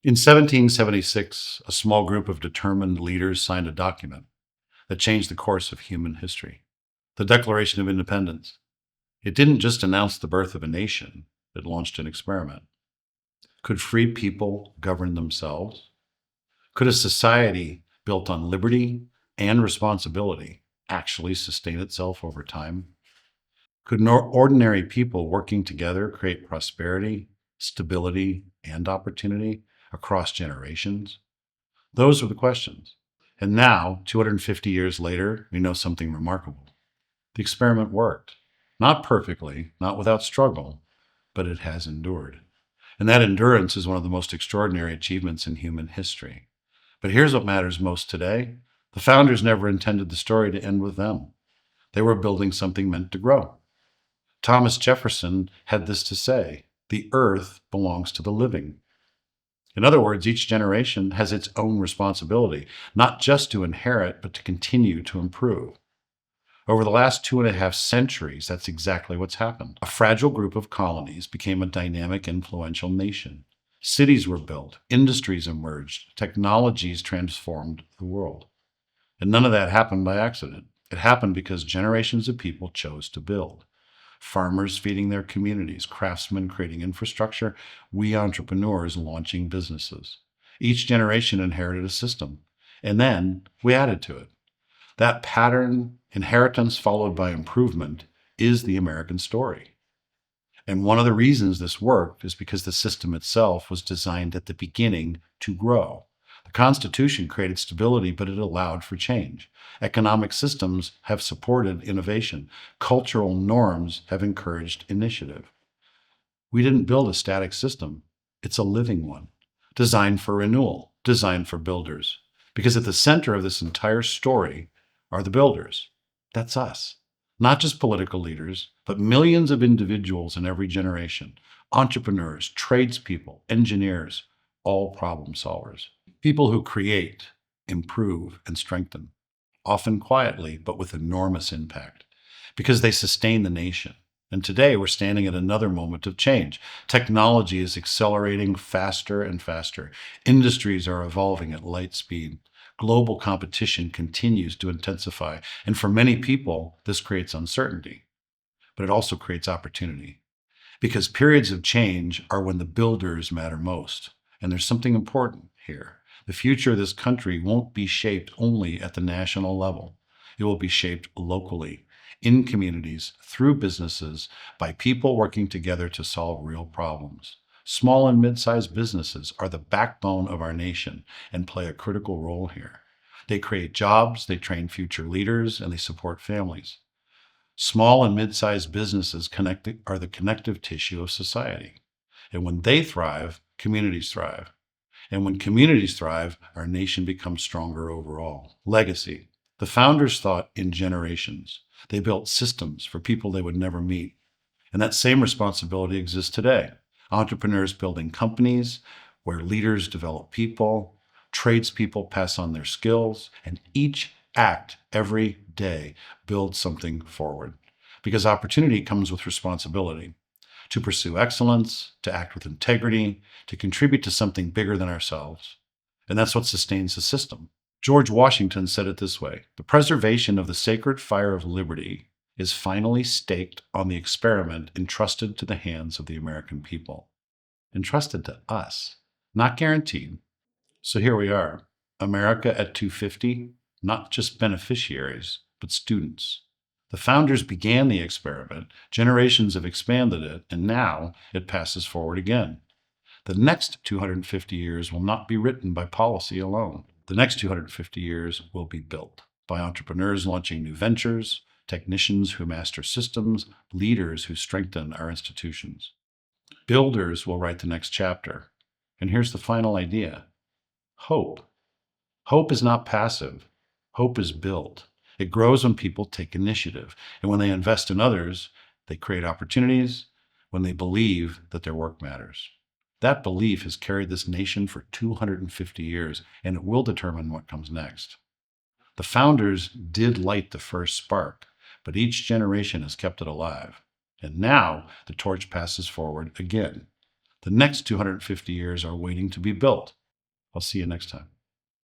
In 1776, a small group of determined leaders signed a document that changed the course of human history, the Declaration of Independence. It didn't just announce the birth of a nation, it launched an experiment. Could free people govern themselves? Could a society built on liberty and responsibility actually sustain itself over time? Could ordinary people working together create prosperity, stability, and opportunity across generations? Those were the questions. And now, 250 years later, we know something remarkable. The experiment worked. Not perfectly, not without struggle, but it has endured. And that endurance is one of the most extraordinary achievements in human history. But here's what matters most today. The founders never intended the story to end with them. They were building something meant to grow. Thomas Jefferson had this to say: the earth belongs to the living. In other words, each generation has its own responsibility, not just to inherit, but to continue to improve. Over the last 2.5 centuries, that's exactly what's happened. A fragile group of colonies became a dynamic, influential nation. Cities were built, industries emerged, technologies transformed the world. And none of that happened by accident. It happened because generations of people chose to build. Farmers feeding their communities, craftsmen creating infrastructure, we entrepreneurs launching businesses. Each generation inherited a system, and then we added to it. That pattern, inheritance followed by improvement, is the American story. And one of the reasons this worked is because the system itself was designed at the beginning to grow. The Constitution created stability, but it allowed for change. Economic systems have supported innovation. Cultural norms have encouraged initiative. We didn't build a static system, it's a living one, designed for renewal, designed for builders. Because at the center of this entire story are the builders. That's us. Not just political leaders, but millions of individuals in every generation, entrepreneurs, tradespeople, engineers, all problem solvers. People who create, improve, and strengthen, often quietly, but with enormous impact, because they sustain the nation. And today we're standing at another moment of change. Technology is accelerating faster and faster. Industries are evolving at light speed. Global competition continues to intensify. And for many people, this creates uncertainty, but it also creates opportunity. Because periods of change are when the builders matter most. And there's something important here. The future of this country won't be shaped only at the national level. It will be shaped locally, in communities, through businesses, by people working together to solve real problems. Small and mid-sized businesses are the backbone of our nation and play a critical role here. They create jobs, they train future leaders, and they support families. Small and mid-sized businesses are the connective tissue of society. And when they thrive, communities thrive. And when communities thrive, our nation becomes stronger overall. Legacy. The founders thought in generations. They built systems for people they would never meet. And that same responsibility exists today. Entrepreneurs building companies where leaders develop people, tradespeople pass on their skills, and each act every day builds something forward. Because opportunity comes with responsibility. To pursue excellence, to act with integrity, to contribute to something bigger than ourselves. And that's what sustains the system. George Washington said it this way: the preservation of the sacred fire of liberty is finally staked on the experiment entrusted to the hands of the American people. Entrusted to us, not guaranteed. So here we are, America at 250, not just beneficiaries, but students. The founders began the experiment, generations have expanded it, and now it passes forward again. The next 250 years will not be written by policy alone. The next 250 years will be built by entrepreneurs launching new ventures, technicians who master systems, leaders who strengthen our institutions. Builders will write the next chapter. And here's the final idea: hope. Hope is not passive. Hope is built. It grows when people take initiative. And when they invest in others, they create opportunities, when they believe that their work matters. That belief has carried this nation for 250 years, and it will determine what comes next. The founders did light the first spark, but each generation has kept it alive. And now the torch passes forward again. The next 250 years are waiting to be built. I'll see you next time.